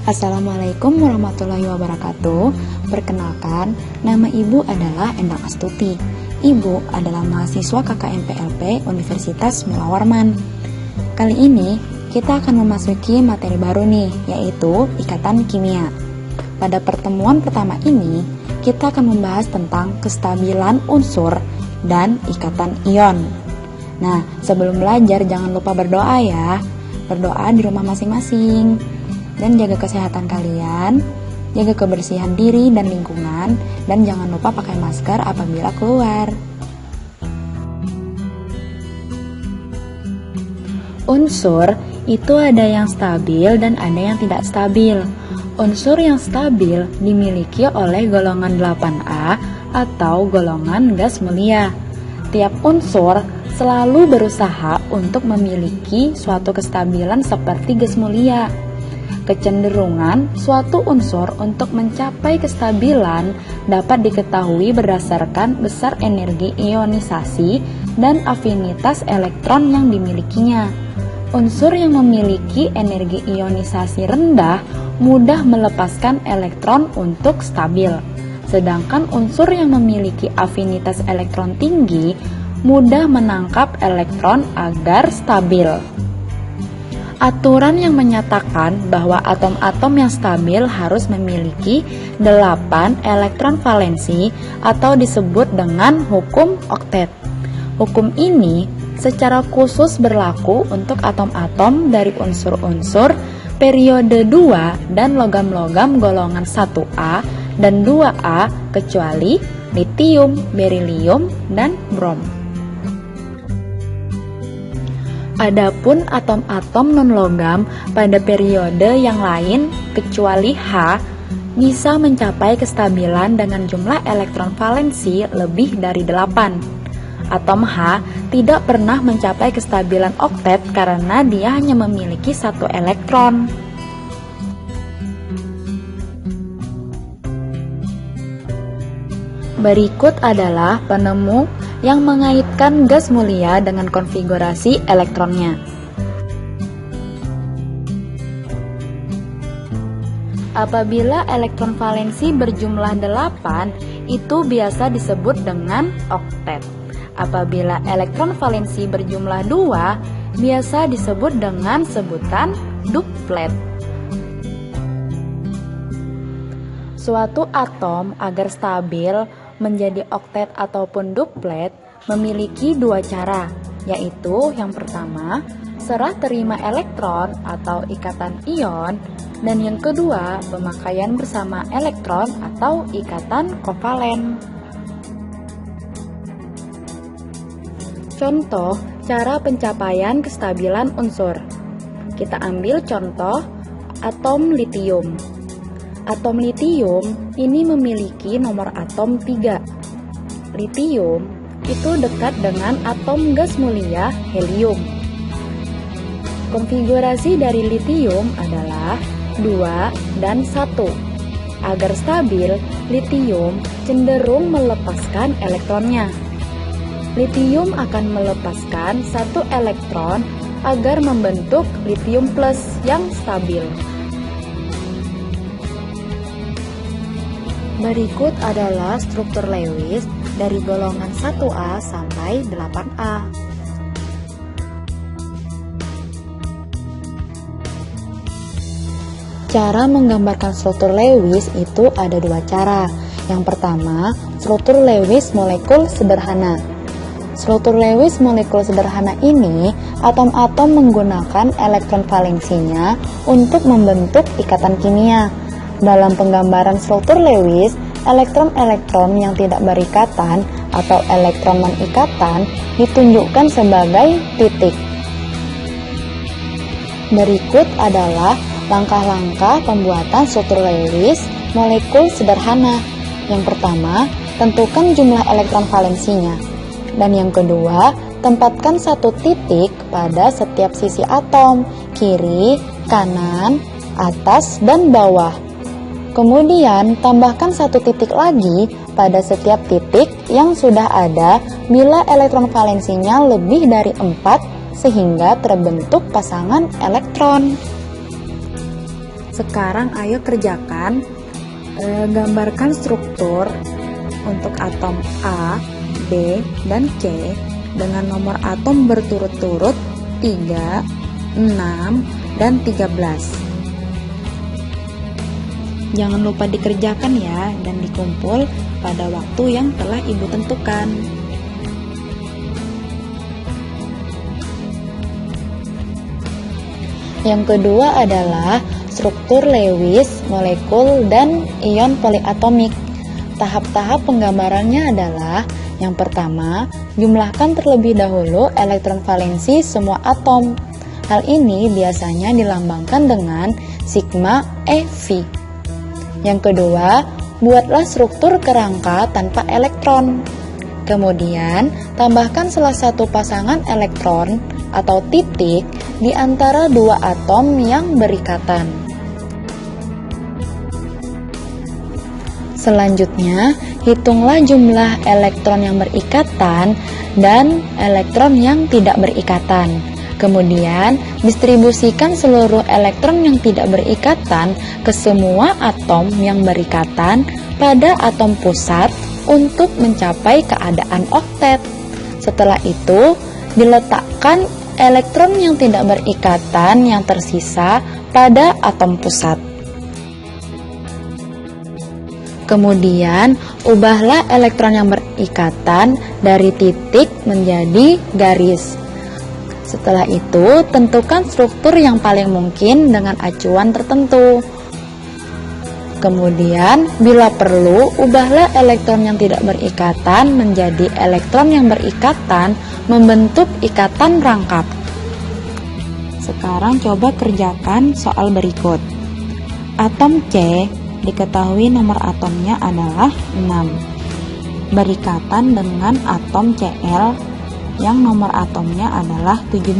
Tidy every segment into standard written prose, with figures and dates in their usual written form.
Assalamualaikum warahmatullahi wabarakatuh. Perkenalkan, nama Ibu adalah Endang Astuti. Ibu adalah mahasiswa KKN PLP Universitas Mula Warman. Kali ini kita akan memasuki materi baru nih, yaitu ikatan kimia. Pada pertemuan pertama ini, kita akan membahas tentang kestabilan unsur dan ikatan ion. Nah, sebelum belajar jangan lupa berdoa ya. Berdoa di rumah masing-masing. Dan jaga kesehatan kalian, jaga kebersihan diri dan lingkungan, dan jangan lupa pakai masker apabila keluar. Unsur itu ada yang stabil dan ada yang tidak stabil. Unsur yang stabil dimiliki oleh golongan 8A atau golongan gas mulia. Tiap unsur selalu berusaha untuk memiliki suatu kestabilan seperti gas mulia. Kecenderungan suatu unsur untuk mencapai kestabilan dapat diketahui berdasarkan besar energi ionisasi dan afinitas elektron yang dimilikinya. Unsur yang memiliki energi ionisasi rendah mudah melepaskan elektron untuk stabil, sedangkan unsur yang memiliki afinitas elektron tinggi mudah menangkap elektron agar stabil. Aturan yang menyatakan bahwa atom-atom yang stabil harus memiliki 8 elektron valensi atau disebut dengan hukum oktet. Hukum ini secara khusus berlaku untuk atom-atom dari unsur-unsur periode 2 dan logam-logam golongan 1A dan 2A kecuali litium, berilium, dan brom. Adapun atom-atom non-logam pada periode yang lain kecuali H bisa mencapai kestabilan dengan jumlah elektron valensi lebih dari 8. Atom H tidak pernah mencapai kestabilan oktet karena dia hanya memiliki 1 elektron. Berikut adalah penemu yang mengaitkan gas mulia dengan konfigurasi elektronnya. Apabila elektron valensi berjumlah 8, itu biasa disebut dengan oktet. Apabila elektron valensi berjumlah 2, biasa disebut dengan sebutan duplet. Suatu atom agar stabil menjadi oktet ataupun duplet memiliki 2 cara, yaitu yang pertama, serah terima elektron atau ikatan ion, dan yang kedua, pemakaian bersama elektron atau ikatan kovalen. Contoh cara pencapaian kestabilan unsur. Kita ambil contoh atom litium. Atom litium ini memiliki nomor atom 3. Litium itu dekat dengan atom gas mulia helium. Konfigurasi dari litium adalah 2 dan 1. Agar stabil, litium cenderung melepaskan elektronnya. Litium akan melepaskan 1 elektron agar membentuk litium plus yang stabil. Berikut adalah struktur Lewis dari golongan 1A sampai 8A. Cara menggambarkan struktur Lewis itu ada 2 cara. Yang pertama, struktur Lewis molekul sederhana. Struktur Lewis molekul sederhana ini, atom-atom menggunakan elektron valensinya untuk membentuk ikatan kimia. Dalam penggambaran struktur Lewis, elektron-elektron yang tidak berikatan atau elektron non-ikatan ditunjukkan sebagai titik. Berikut adalah langkah-langkah pembuatan struktur Lewis molekul sederhana. Yang pertama, tentukan jumlah elektron valensinya. Dan yang kedua, tempatkan 1 titik pada setiap sisi atom, kiri, kanan, atas, dan bawah. Kemudian, tambahkan 1 titik lagi pada setiap titik yang sudah ada bila elektron valensinya lebih dari 4 sehingga terbentuk pasangan elektron. Sekarang ayo kerjakan, gambarkan struktur untuk atom A, B, dan C dengan nomor atom berturut-turut 3, 6, dan 13. Jangan lupa dikerjakan ya, dan dikumpul pada waktu yang telah Ibu tentukan. Yang kedua adalah struktur Lewis, molekul, dan ion poliatomik. Tahap-tahap penggambarannya adalah: yang pertama, jumlahkan terlebih dahulu elektron valensi semua atom. Hal ini biasanya dilambangkan dengan sigma eV. Yang kedua, buatlah struktur kerangka tanpa elektron. Kemudian, tambahkan salah satu pasangan elektron atau titik di antara dua atom yang berikatan. Selanjutnya, hitunglah jumlah elektron yang berikatan dan elektron yang tidak berikatan. Kemudian, distribusikan seluruh elektron yang tidak berikatan ke semua atom yang berikatan pada atom pusat untuk mencapai keadaan oktet. Setelah itu, diletakkan elektron yang tidak berikatan yang tersisa pada atom pusat. Kemudian, ubahlah elektron yang berikatan dari titik menjadi garis. Setelah itu, tentukan struktur yang paling mungkin dengan acuan tertentu. Kemudian, bila perlu, ubahlah elektron yang tidak berikatan menjadi elektron yang berikatan membentuk ikatan rangkap. Sekarang coba kerjakan soal berikut. Atom C diketahui nomor atomnya adalah 6, berikatan dengan atom Cl yang nomor atomnya adalah 17.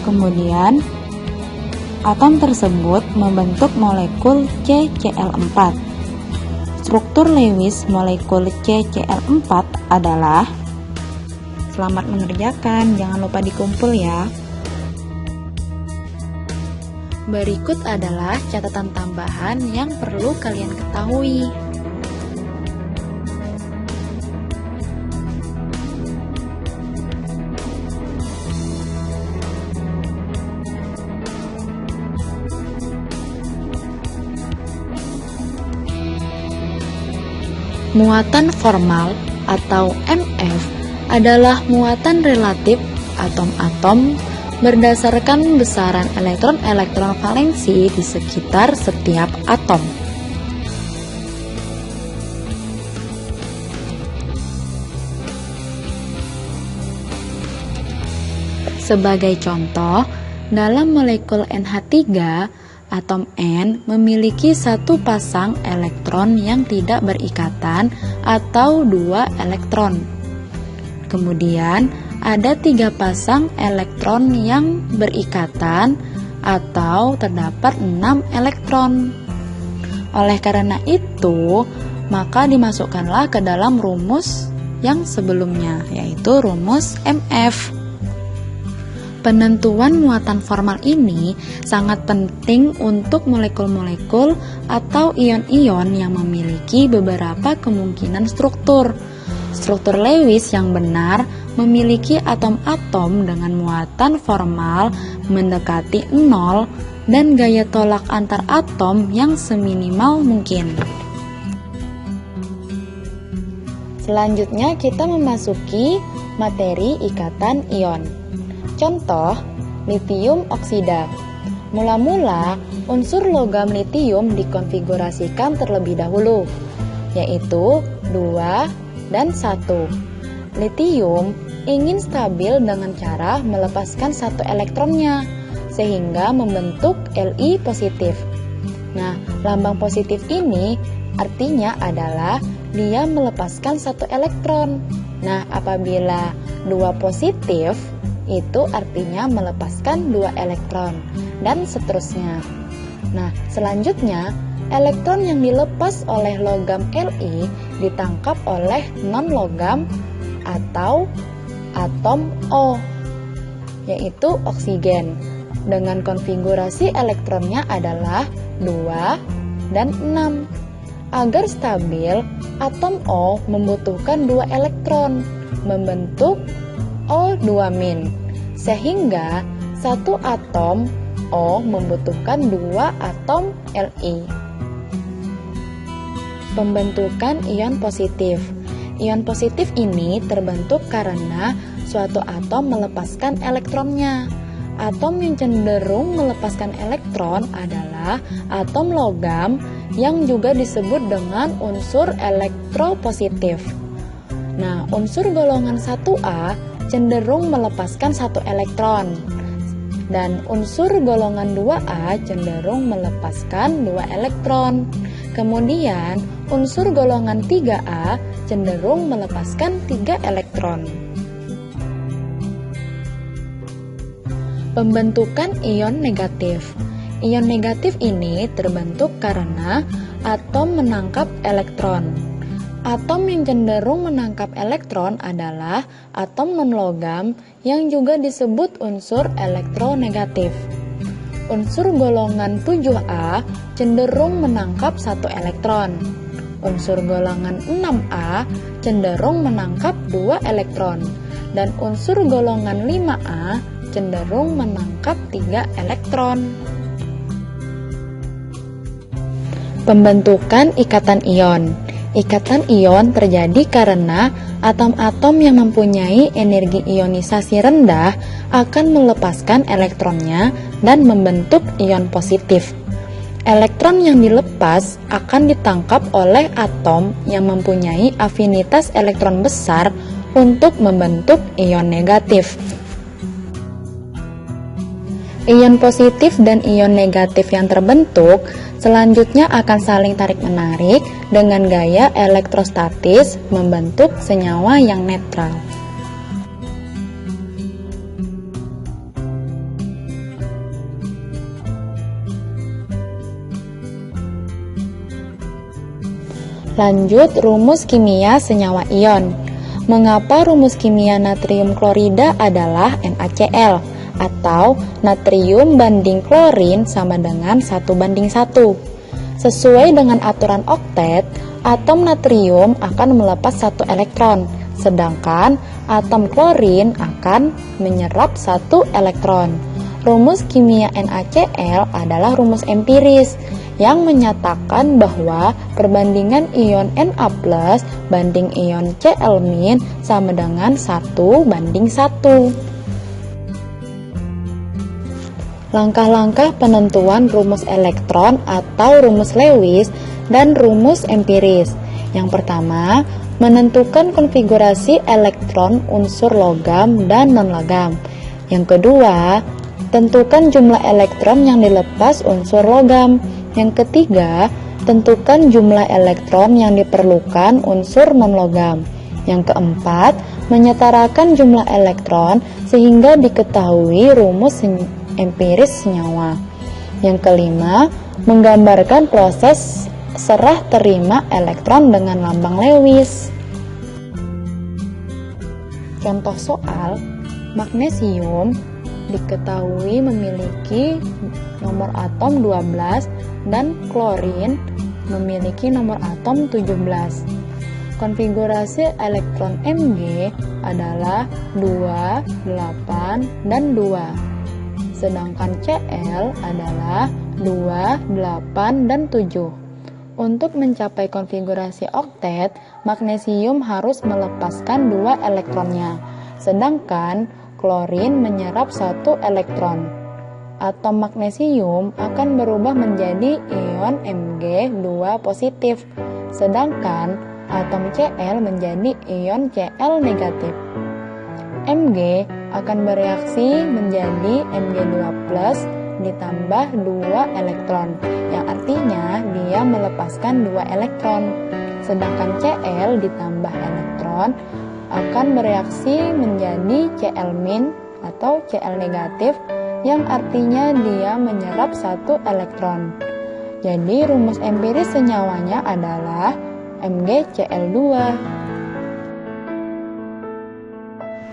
Kemudian, atom tersebut membentuk molekul CCl4. Struktur Lewis molekul CCl4 adalah... Selamat mengerjakan, jangan lupa dikumpul ya. Berikut adalah catatan tambahan yang perlu kalian ketahui. Muatan formal atau MF adalah muatan relatif atom-atom berdasarkan besaran elektron-elektron valensi di sekitar setiap atom. Sebagai contoh, dalam molekul NH3, atom N memiliki satu pasang elektron yang tidak berikatan atau 2 elektron. Kemudian, ada 3 pasang elektron yang berikatan atau terdapat 6 elektron. Oleh karena itu, maka dimasukkanlah ke dalam rumus yang sebelumnya, yaitu rumus MF. Penentuan muatan formal ini sangat penting untuk molekul-molekul atau ion-ion yang memiliki beberapa kemungkinan struktur. Struktur Lewis yang benar memiliki atom-atom dengan muatan formal mendekati 0 dan gaya tolak antar atom yang seminimal mungkin. Selanjutnya kita memasuki materi ikatan ion. Contoh, litium oksida. Mula-mula, unsur logam litium dikonfigurasikan terlebih dahulu, yaitu 2 dan 1. Litium ingin stabil dengan cara melepaskan satu elektronnya, sehingga membentuk Li positif. Nah, lambang positif ini artinya adalah dia melepaskan satu elektron. Nah, apabila 2 positif, itu artinya melepaskan 2 elektron, dan seterusnya. Nah, selanjutnya, elektron yang dilepas oleh logam Li ditangkap oleh non-logam atau atom O, yaitu oksigen. dengan konfigurasi elektronnya adalah 2 dan 6. Agar stabil, atom O membutuhkan 2 elektron, membentuk O2-, sehingga satu atom O membutuhkan 2 atom Li. Pembentukan ion positif. Ion positif ini terbentuk karena suatu atom melepaskan elektronnya. Atom yang cenderung melepaskan elektron adalah atom logam yang juga disebut dengan unsur elektropositif. Nah, unsur golongan 1A cenderung melepaskan 1 elektron, dan unsur golongan 2A cenderung melepaskan 2 elektron. Kemudian, unsur golongan 3A cenderung melepaskan 3 elektron. Pembentukan ion negatif. Ion negatif ini terbentuk karena atom menangkap elektron. Atom yang cenderung menangkap elektron adalah atom non-logam yang juga disebut unsur elektronegatif. Unsur golongan 7A cenderung menangkap 1 elektron. Unsur golongan 6A cenderung menangkap 2 elektron. Dan unsur golongan 5A cenderung menangkap 3 elektron. Pembentukan ikatan ion. Ikatan ion terjadi karena atom-atom yang mempunyai energi ionisasi rendah akan melepaskan elektronnya dan membentuk ion positif. Elektron yang dilepas akan ditangkap oleh atom yang mempunyai afinitas elektron besar untuk membentuk ion negatif. Ion positif dan ion negatif yang terbentuk selanjutnya akan saling tarik-menarik dengan gaya elektrostatis membentuk senyawa yang netral. Lanjut, rumus kimia senyawa ion. Mengapa rumus kimia natrium klorida adalah NaCl atau natrium banding klorin sama dengan 1:1? Sesuai dengan aturan oktet, atom natrium akan melepas 1 elektron, sedangkan atom klorin akan menyerap 1 elektron. Rumus kimia NaCl adalah rumus empiris yang menyatakan bahwa perbandingan ion Na+ banding ion Cl- sama dengan 1:1. Langkah-langkah penentuan rumus elektron atau rumus Lewis dan rumus empiris. Yang pertama, menentukan konfigurasi elektron unsur logam dan non-logam. Yang kedua, tentukan jumlah elektron yang dilepas unsur logam. Yang ketiga, tentukan jumlah elektron yang diperlukan unsur non-logam. Yang keempat, menyetarakan jumlah elektron sehingga diketahui rumus empiris senyawa. Yang kelima, menggambarkan proses serah terima elektron dengan lambang Lewis. Contoh soal, magnesium diketahui memiliki nomor atom 12 dan klorin memiliki nomor atom 17. Konfigurasi elektron Mg adalah 2, 8, dan 2. Sedangkan Cl adalah 2, 8, dan 7. Untuk mencapai konfigurasi oktet, magnesium harus melepaskan 2 elektronnya, sedangkan klorin menyerap 1 elektron. Atom magnesium akan berubah menjadi ion Mg2 positif, sedangkan atom Cl menjadi ion Cl negatif. Mg akan bereaksi menjadi Mg2+ ditambah 2 elektron, yang artinya dia melepaskan 2 elektron. Sedangkan Cl ditambah elektron akan bereaksi menjadi Cl- atau Cl negatif, yang artinya dia menyerap 1 elektron. Jadi rumus empiris senyawanya adalah MgCl2.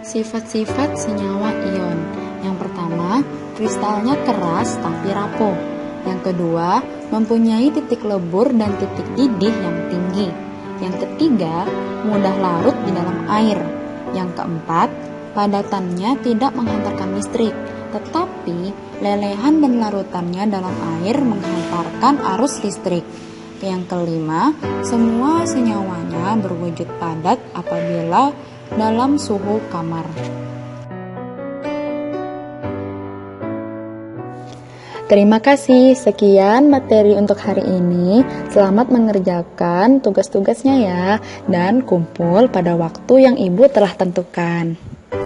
Sifat-sifat senyawa ion. Yang pertama, kristalnya keras tapi rapuh. Yang kedua, mempunyai titik lebur dan titik didih yang tinggi. Yang ketiga, mudah larut di dalam air. Yang keempat, padatannya tidak menghantarkan listrik, tetapi lelehan dan larutannya dalam air menghantarkan arus listrik. Yang kelima, semua senyawanya berwujud padat apabila dalam suhu kamar. Terima kasih, sekian materi untuk hari ini. Selamat mengerjakan tugas-tugasnya ya, dan kumpul pada waktu yang Ibu telah tentukan.